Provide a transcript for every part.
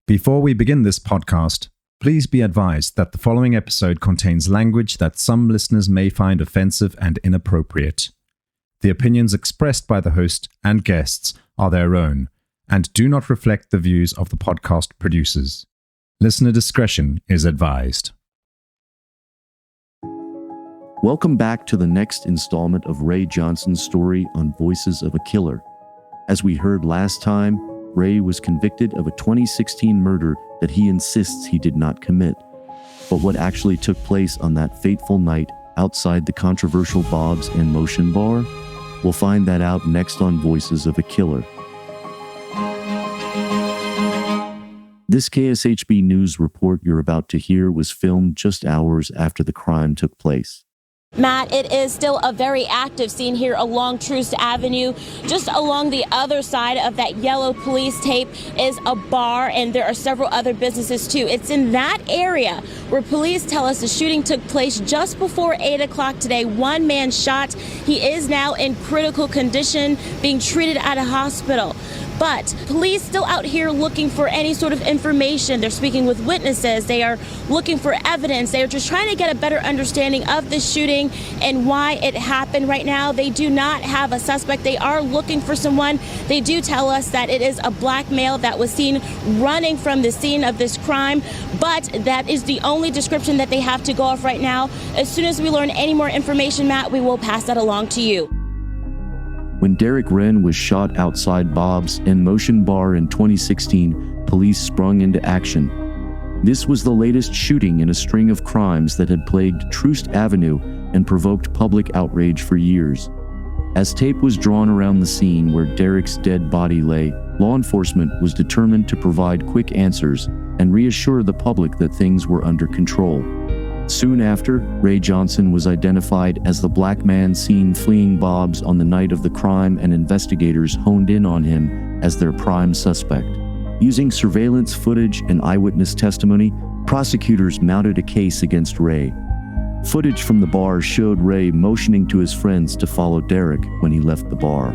Before we begin this podcast, please be advised that the following episode contains language that some listeners may find offensive and inappropriate. The opinions expressed by the host and guests are their own and do not reflect the views of the podcast producers. Listener discretion is advised. Welcome back to the next installment of Ray Johnson's story on Voices of a Killer. As we heard last time, Ray was convicted of a 2016 murder that he insists he did not commit. But what actually took place on that fateful night outside the controversial Bob's in Motion bar? We'll find that out next on Voices of a Killer. This KSHB News report you're about to hear was filmed just hours after the crime took place. Matt, it is still a very active scene here along Troost Avenue. Just along the other side of that yellow police tape is a bar, and there are several other businesses too. It's in that area where police tell us the shooting took place just before 8 o'clock today. One man shot. He is now in critical condition, being treated at a hospital. But police still out here looking for any sort of information. They're speaking with witnesses. They are looking for evidence. They are just trying to get a better understanding of this shooting and why it happened. Right now, they do not have a suspect. They are looking for someone. They do tell us that it is a black male that was seen running from the scene of this crime, but that is the only description that they have to go off right now. As soon as we learn any more information, Matt, we will pass that along to you. When Derek Wren was shot outside Bob's in Motion bar in 2016, police sprung into action. This was the latest shooting in a string of crimes that had plagued Troost Avenue and provoked public outrage for years. As tape was drawn around the scene where Derek's dead body lay, law enforcement was determined to provide quick answers and reassure the public that things were under control. Soon after, Ray Johnson was identified as the black man seen fleeing Bob's on the night of the crime, and investigators honed in on him as their prime suspect. Using surveillance footage and eyewitness testimony, prosecutors mounted a case against Ray. Footage from the bar showed Ray motioning to his friends to follow Derek when he left the bar.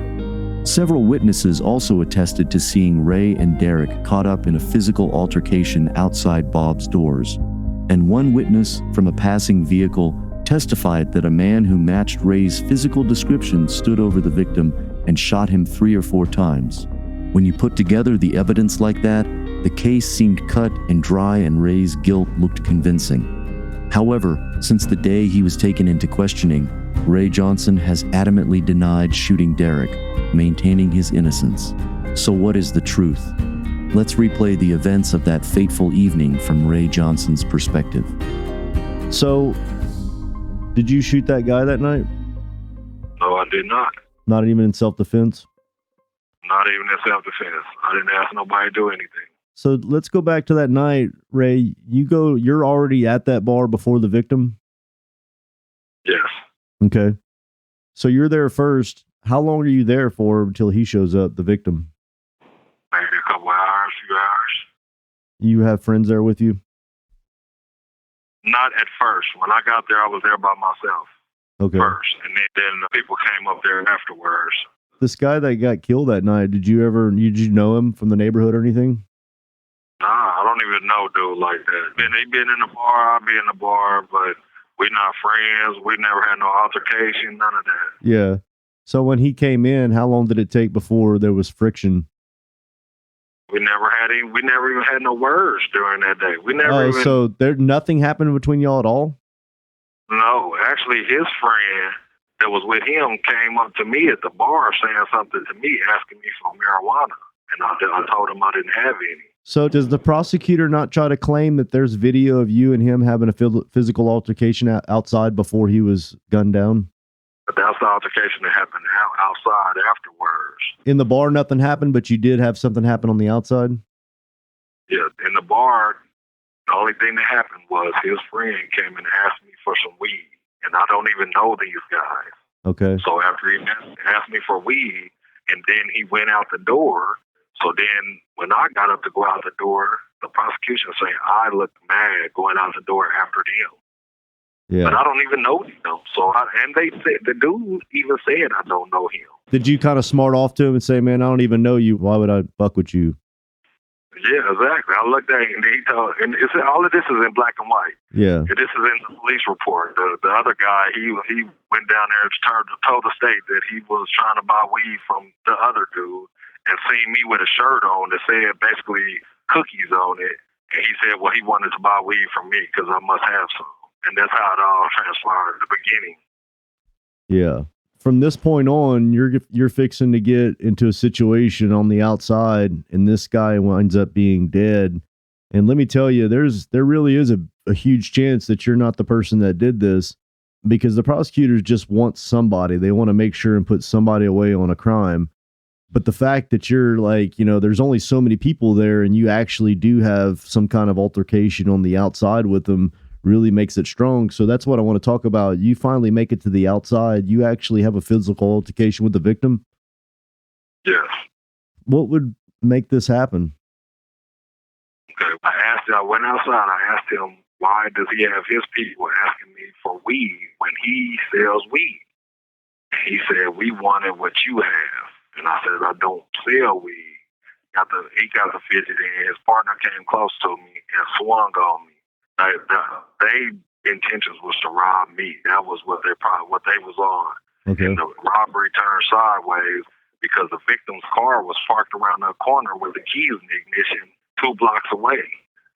Several witnesses also attested to seeing Ray and Derek caught up in a physical altercation outside Bob's doors. And one witness from a passing vehicle testified that a man who matched Ray's physical description stood over the victim and shot him 3 or 4 times. When you put together the evidence like that, the case seemed cut and dry and Ray's guilt looked convincing. However, since the day he was taken into questioning, Ray Johnson has adamantly denied shooting Derek, maintaining his innocence. So what is the truth? Let's replay the events of that fateful evening from Ray Johnson's perspective. So, did you shoot that guy that night? No, I did not. Not even in self-defense? Not even in self-defense. I didn't ask nobody to do anything. So let's go back to that night, Ray. You're already at that bar before the victim? Yes. Okay. So you're there first. How long are you there for until he shows up, the victim? Maybe a couple hours, few hours. You have friends there with you? Not at first. When I got there, I was there by myself. Okay. First. And then the people came up there afterwards. This guy that got killed that night, did you know him from the neighborhood or anything? Nah, I don't even know dude like that. He been in the bar, I be in the bar, but we not friends. We never had no altercation, none of that. Yeah. So when he came in, how long did it take before there was friction? We never even had no words during that day. So nothing happened between y'all at all? No, actually his friend that was with him came up to me at the bar saying something to me, asking me for marijuana. And I told him I didn't have any. So does the prosecutor not try to claim that there's video of you and him having a physical altercation outside before he was gunned down? But that's the altercation that happened outside afterwards. In the bar, nothing happened, but you did have something happen on the outside? Yeah, in the bar, the only thing that happened was his friend came and asked me for some weed. And I don't even know these guys. Okay. So after he asked me for weed, and then he went out the door. So then when I got up to go out the door, the prosecution saying I looked mad going out the door after them. Yeah. But I don't even know him. And they said, the dude even said I don't know him. Did you kind of smart off to him and say, man, I don't even know you. Why would I fuck with you? Yeah, exactly. I looked at it, and he told, and it's, all of this is in black and white. Yeah. And this is in the police report. The other guy, he went down there and told the state that he was trying to buy weed from the other dude, and seen me with a shirt on that said basically cookies on it. And he said, well, he wanted to buy weed from me because I must have some. And that's how it all transpired at the beginning. Yeah. From this point on, you're fixing to get into a situation on the outside, and this guy winds up being dead. And let me tell you, there really is a huge chance that you're not the person that did this, because the prosecutors just want somebody. They want to make sure and put somebody away on a crime. But the fact that you're like, there's only so many people there, and you actually do have some kind of altercation on the outside with them, really makes it strong. So that's what I want to talk about. You finally make it to the outside. You actually have a physical altercation with the victim. Yes. What would make this happen? Okay. I went outside. I asked him, why does he have his people asking me for weed when he sells weed? And he said, we wanted what you have. And I said, I don't sell weed. He got the fidget, and his partner came close to me and swung on me. Their intentions was to rob me. That was what they was on. Okay. And the robbery turned sideways because the victim's car was parked around the corner with the keys in the ignition 2 blocks away.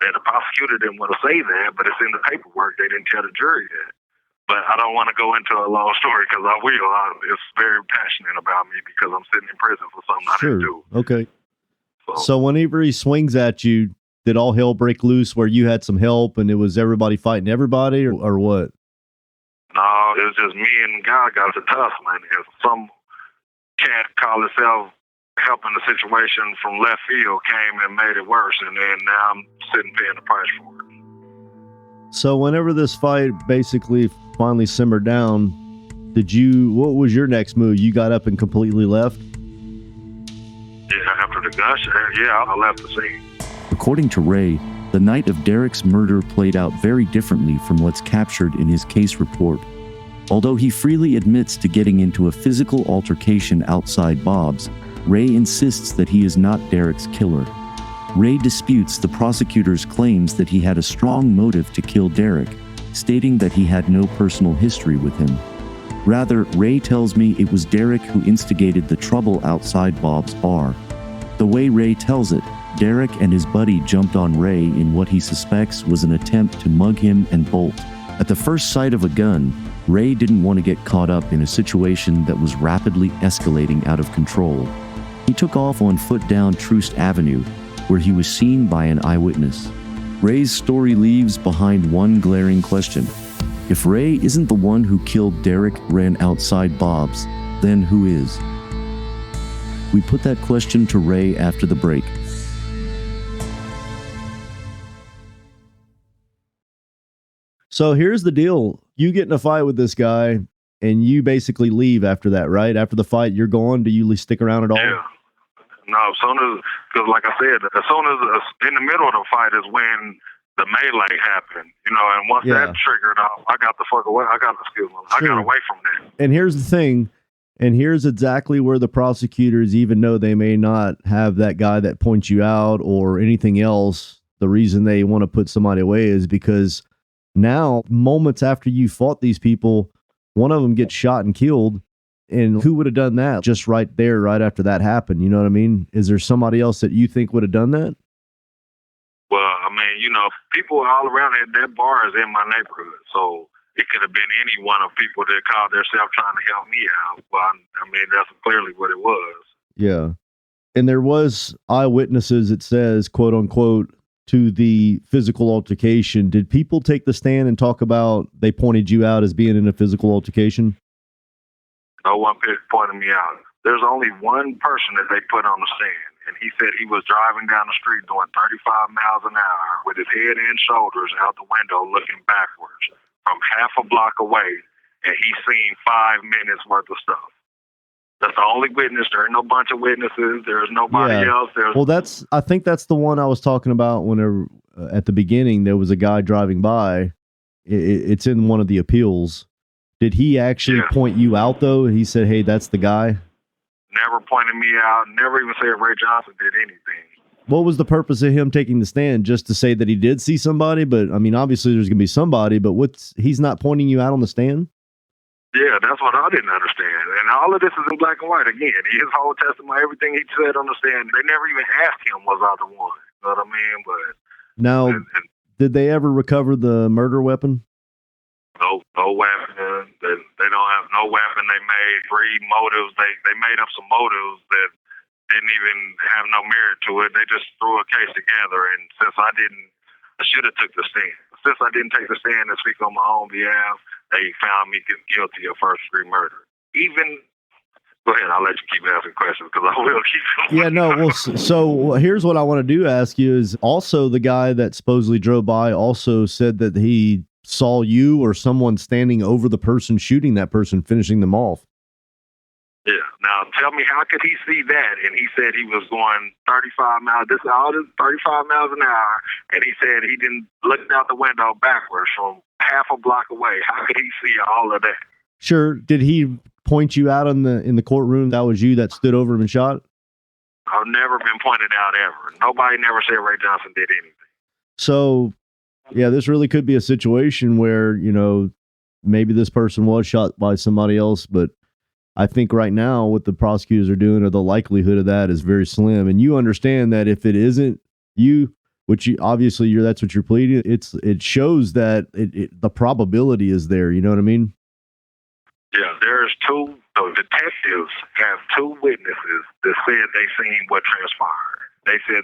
And the prosecutor didn't want to say that, but it's in the paperwork. They didn't tell the jury that. But I don't want to go into a long story because I will. It's very passionate about me because I'm sitting in prison for something I didn't do. Okay. So whenever he swings at you, did all hell break loose where you had some help and it was everybody fighting everybody, or what? No, it was just me and the guy got to tussle, and some cat called himself helping the situation from left field came and made it worse, and then now I'm sitting paying the price for it. So whenever this fight basically finally simmered down, what was your next move? You got up and completely left? Yeah, after the gunshot, I left the scene. According to Ray, the night of Derek's murder played out very differently from what's captured in his case report. Although he freely admits to getting into a physical altercation outside Bob's, Ray insists that he is not Derek's killer. Ray disputes the prosecutor's claims that he had a strong motive to kill Derek, stating that he had no personal history with him. Rather, Ray tells me it was Derek who instigated the trouble outside Bob's bar. The way Ray tells it, Derek and his buddy jumped on Ray in what he suspects was an attempt to mug him and bolt. At the first sight of a gun, Ray didn't want to get caught up in a situation that was rapidly escalating out of control. He took off on foot down Troost Avenue, where he was seen by an eyewitness. Ray's story leaves behind one glaring question. If Ray isn't the one who killed Derek Wren outside Bob's, then who is? We put that question to Ray after the break. So here's the deal. You get in a fight with this guy and you basically leave after that, right? After the fight, you're gone. Do you stick around at all? Yeah. No, because like I said, as soon as in the middle of the fight is when the melee happened, and once that triggered off, I got the fuck away. I got away from that. And here's the thing, and here's exactly where the prosecutors, even though they may not have that guy that points you out or anything else, the reason they want to put somebody away is because now, moments after you fought these people, one of them gets shot and killed. And who would have done that just right there, right after that happened? You know what I mean? Is there somebody else that you think would have done that? Well, I mean, people all around that bar is in my neighborhood. So it could have been any one of people that called themselves trying to help me out. Well, I mean, that's clearly what it was. Yeah. And there was eyewitnesses, it says, quote unquote, to the physical altercation. Did people take the stand and talk about they pointed you out as being in a physical altercation? No one pointed me out. There's only one person that they put on the stand, and he said he was driving down the street doing 35 miles an hour with his head and shoulders out the window looking backwards from half a block away, and he's seen 5 minutes worth of stuff. That's the only witness. There ain't no bunch of witnesses. There's nobody else. Well, I think that's the one I was talking about whenever at the beginning there was a guy driving by. It's in one of the appeals. Did he actually point you out though? He said, "Hey, that's the guy." Never pointed me out. Never even said Ray Johnson did anything. what was the purpose of him taking the stand? Just to say that he did see somebody? But I mean, obviously there's going to be somebody, but he's not pointing you out on the stand? Yeah, that's what I didn't understand. And all of this is in black and white. Again, his whole testimony, everything he said on the stand, they never even asked him, was I the one? You know what I mean? But now, did they ever recover the murder weapon? No weapon. They don't have no weapon. They made 3 motives. They made up some motives that didn't even have no merit to it. They just threw a case together. And since I should have took the stand. Since I didn't take the stand and speak on my own behalf, they found me guilty of first-degree murder. Go ahead, I'll let you keep asking questions because I will keep going. Yeah, no, well, so here's what I want to ask you is also the guy that supposedly drove by also said that he saw you or someone standing over the person shooting that person, finishing them off. Yeah. Now, tell me, how could he see that? And he said he was going 35 miles. This all is 35 miles an hour, and he said he didn't look out the window backwards from half a block away. How could he see all of that? Sure. Did he point you out in the courtroom? That was you that stood over him and shot? I've never been pointed out ever. Nobody never said Ray Johnson did anything. So, yeah, this really could be a situation where, maybe this person was shot by somebody else, but I think right now what the prosecutors are doing, or the likelihood of that, is very slim. And you understand that if it isn't you, which obviously that's what you're pleading, it shows that the probability is there. You know what I mean? Yeah, the detectives have 2 witnesses that said they seen what transpired. They said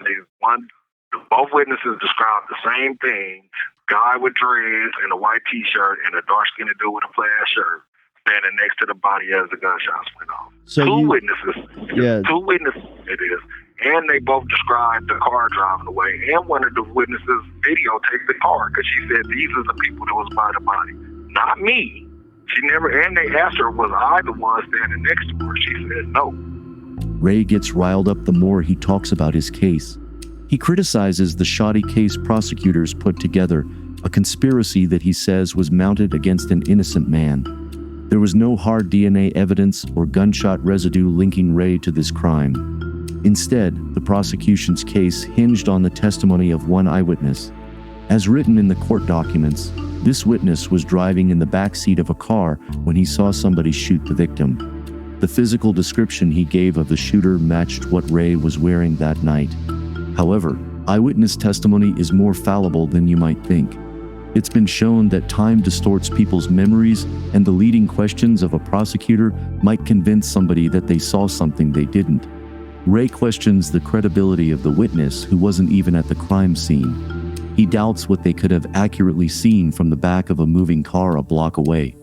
both witnesses described the same thing: guy with dreads and a white T-shirt and a dark-skinned dude with a plaid shirt standing next to the body as the gunshots went off. So 2 witnesses. Yeah. 2 witnesses it is. And they both described the car driving away. And one of the witnesses videotaped the car because she said these are the people that was by the body. Not me. And they asked her, was I the one standing next to her? She said no. Ray gets riled up the more he talks about his case. He criticizes the shoddy case prosecutors put together, a conspiracy that he says was mounted against an innocent man. There was no hard DNA evidence or gunshot residue linking Ray to this crime. Instead, the prosecution's case hinged on the testimony of one eyewitness. As written in the court documents, this witness was driving in the backseat of a car when he saw somebody shoot the victim. The physical description he gave of the shooter matched what Ray was wearing that night. However, eyewitness testimony is more fallible than you might think. It's been shown that time distorts people's memories, and the leading questions of a prosecutor might convince somebody that they saw something they didn't. Ray questions the credibility of the witness who wasn't even at the crime scene. He doubts what they could have accurately seen from the back of a moving car a block away.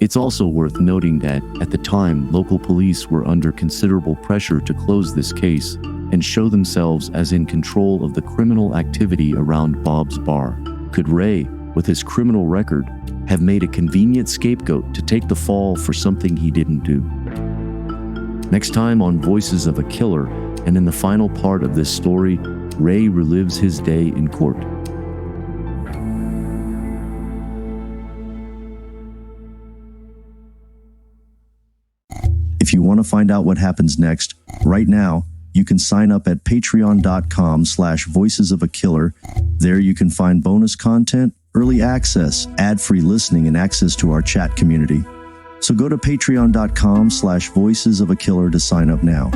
It's also worth noting that, at the time, local police were under considerable pressure to close this case and show themselves as in control of the criminal activity around Bob's Bar. Could Ray, with his criminal record, have made a convenient scapegoat to take the fall for something he didn't do? Next time on Voices of a Killer, and in the final part of this story, Ray relives his day in court. If you want to find out what happens next, right now, you can sign up at patreon.com/voicesofakiller. There you can find bonus content, early access, ad-free listening, and access to our chat community. So go to patreon.com/voicesofakiller to sign up now.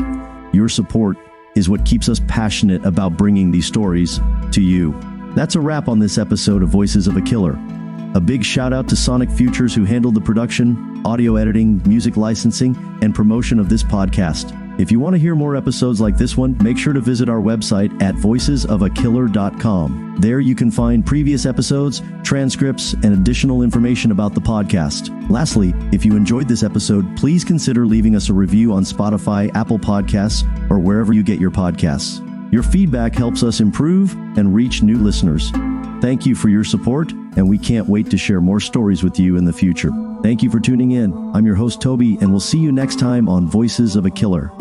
Your support is what keeps us passionate about bringing these stories to you. That's a wrap on this episode of Voices of a Killer. A big shout out to Sonic Futures, who handled the production, audio editing, music licensing, and promotion of this podcast. If you want to hear more episodes like this one, make sure to visit our website at voicesofakiller.com. There you can find previous episodes, transcripts, and additional information about the podcast. Lastly, if you enjoyed this episode, please consider leaving us a review on Spotify, Apple Podcasts, or wherever you get your podcasts. Your feedback helps us improve and reach new listeners. Thank you for your support, and we can't wait to share more stories with you in the future. Thank you for tuning in. I'm your host, Toby, and we'll see you next time on Voices of a Killer.